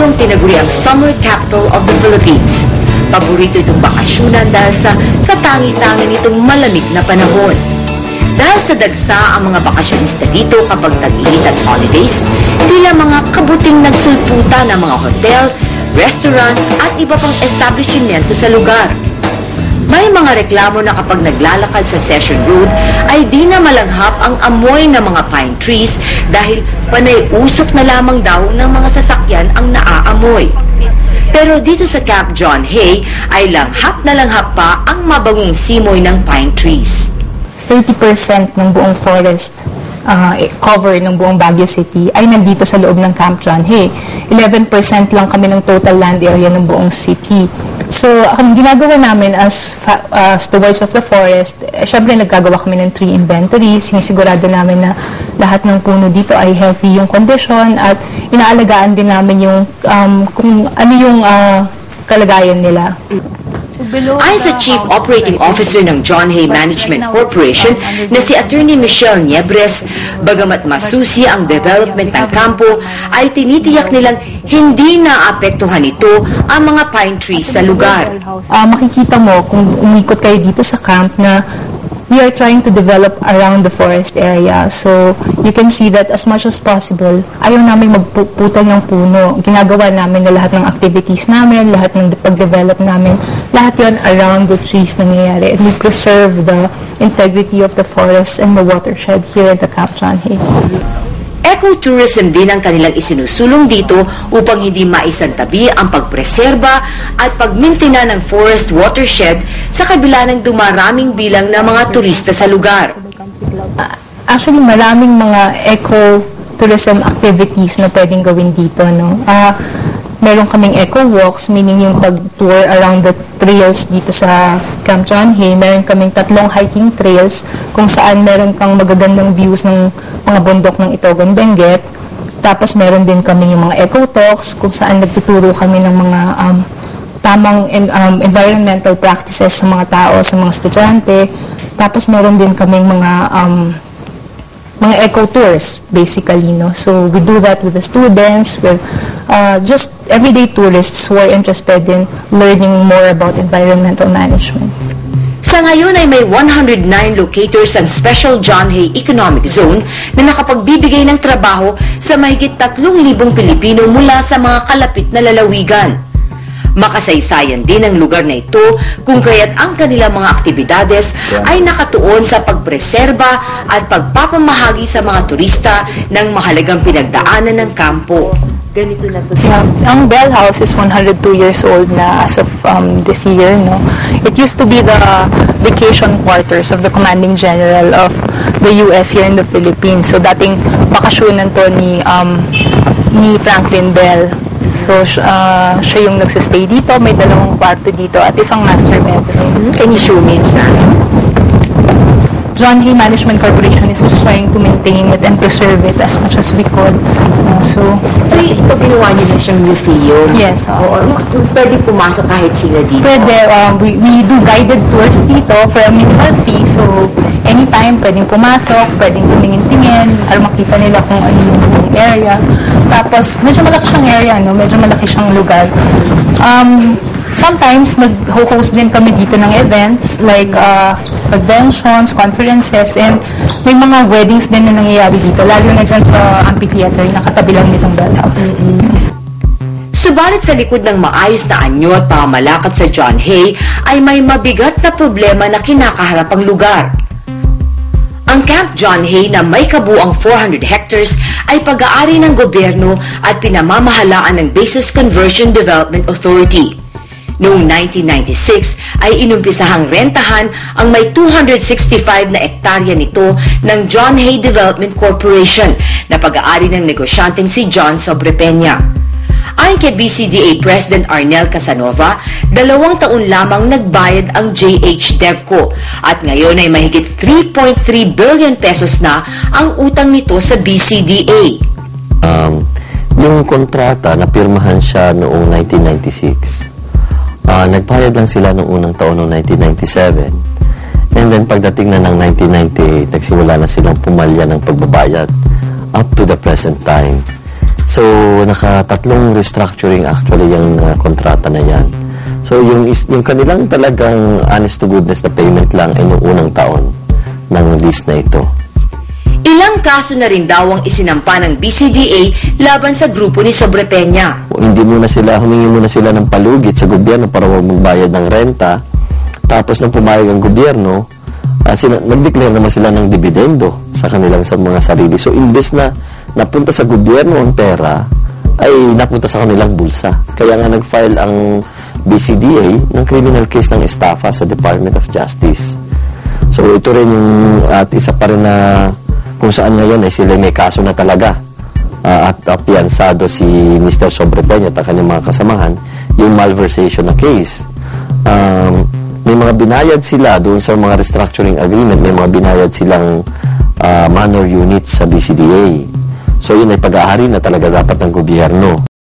itong tinaguri ang summer capital of the Philippines. Paborito itong bakasyonan dahil sa katangi-tangi nitong malamig na panahon. Dahil sa dagsa ang mga bakasyonista dito kapag tag-init at holidays, tila mga kabuting nagsulputa ng mga hotel, restaurants at iba pang establishmento sa lugar. May mga reklamo na kapag naglalakad sa Session Road ay di na malanghap ang amoy ng mga pine trees dahil panay usok na lamang daw ng mga sasakyan ang naaamoy. Pero dito sa Camp John Hay ay langhap na langhap pa ang mabagong simoy ng pine trees. 30% ng buong forest cover ng buong Baguio City ay nandito sa loob ng Camp John Hay. 11% lang kami ng total land area ng buong city. So, ang ginagawa namin as stewards of the forest, syempre nagagawa kami ng tree inventory, sinisigurado namin na lahat ng puno dito ay healthy yung condition at inaalagaan din namin yung kung ano yung kalagayan nila. Ayon sa Chief Operating Officer ng John Hay Management Corporation na si Attorney Michelle Niebres, bagamat masusi ang development ng kampo, ay tinitiyak nilang hindi naapektuhan nito ang mga pine trees sa lugar. Makikita mo kung umikot kayo dito sa camp na we are trying to develop around the forest area. So, you can see that as much as possible, ayaw namin magputol ng puno. Ginagawa namin na lahat ng activities namin, lahat ng pag-develop namin, lahat yon around the trees nangyayari. And we preserve the integrity of the forest and the watershed here at the Camp John Hay. Ecotourism din ang kanilang isinusulong dito upang hindi maisantabi ang pagpreserba at pagmintina ng forest watershed sa kabila ng dumaraming bilang ng mga turista sa lugar. Actually, maraming mga ecotourism activities na pwedeng gawin dito. No? Meron kaming eco walks, meaning yung pag-tour around the trails dito sa Camp John Hay. Meron kaming 3 hiking trails kung saan meron kang magagandang views ng mga bundok ng Itogon, Benguet. Tapos meron din kaming yung mga eco talks kung saan nagtuturo kami ng mga tamang environmental practices sa mga tao, sa mga estudyante. Tapos meron din kaming mga eco tours basically, no? So we do that with the students, with just everyday tourists who are interested in learning more about environmental management. Sa ngayon ay may 109 locators ang Special John Hay Economic Zone na nakapagbibigay ng trabaho sa mahigit 3,000 Pilipino mula sa mga kalapit na lalawigan. Makasaysayan din ang lugar na ito kung kaya't ang kanilang mga aktibidades ay nakatuon sa pagpreserba at pagpapamahagi sa mga turista ng mahalagang pinagdaanan ng kampo. Ganito na ito. Ang Bell House is 102 years old na as of this year. No? It used to be the vacation quarters of the Commanding General of the U.S. here in the Philippines. So dating bakasyonan to ni Franklin Bell. So, siya yung nagsistay dito, may 2 kwarto dito at isang master bedroom. Can you show me sa John Hay Management Corporation is just trying to maintain it and preserve it as much as we could. So ito ginawa niyo na siyang museum? Yes. Pwede pumasok kahit sila dito? Pwede. We do guided tours dito for a minimal fee. So, anytime pwedeng pumasok, pwedeng tumingin-tingin, para makita nila kung ano yung area. Tapos, medyo malaki siyang area, no? Medyo malaki siyang lugar. Sometimes, nag-host din kami dito ng events like conventions, conferences, and may mga weddings din na nangyayari dito, lalo na dyan sa amphitheater na katabi lang nitong Bell House. Subalit sa likod ng maayos na anyo at pamamalakad sa John Hay ay may mabigat na problema na kinakaharap ang lugar. Ang Camp John Hay na may kabuang 400 hectares ay pag-aari ng gobyerno at pinamamahalaan ng Basis Conversion Development Authority. Noong 1996 ay inumpisahang rentahan ang may 265 na ektarya nito ng John Hay Development Corporation na pag-aari ng negosyanteng si John Sobrepeña. Ayon kay BCDA President Arnel Casanova, 2 taon lamang nagbayad ang JH Devco at ngayon ay mahigit 3.3 billion pesos na ang utang nito sa BCDA. Yung kontrata na pirmahan siya noong 1996, nagbayad lang sila noong unang taon noong 1997. And then pagdating na ng 1998, nagsimula na silang pumalya ng pagbabayad up to the present time. So, nakatatlong restructuring actually yung kontrata na yan. So, yung kanilang talagang honest to goodness na payment lang ay noong unang taon ng lease na ito. Ilang kaso na rin daw ang isinampa ng BCDA laban sa grupo ni Sobrepeña. Humingi muna sila ng palugit sa gobyerno para magbayad ng renta. Tapos nang pumayag ang gobyerno, nag-declare naman sila ng dividendo sa kanilang sa mga sarili. So, imbes na napunta sa gobyerno ang pera, ay napunta sa kanilang bulsa. Kaya nga nag-file ang BCDA ng criminal case ng estafa sa Department of Justice. So, ito rin yung isa pa rin na kung saan ngayon ay sila may kaso na talaga. At piansado si Mr. Sobrepeña at kanyang mga kasamahan, yung malversation na case. May mga binayad sila doon sa mga restructuring agreement, may mga binayad silang manor units sa BCDA. So yun ay pag-aari na talaga dapat ng gobyerno.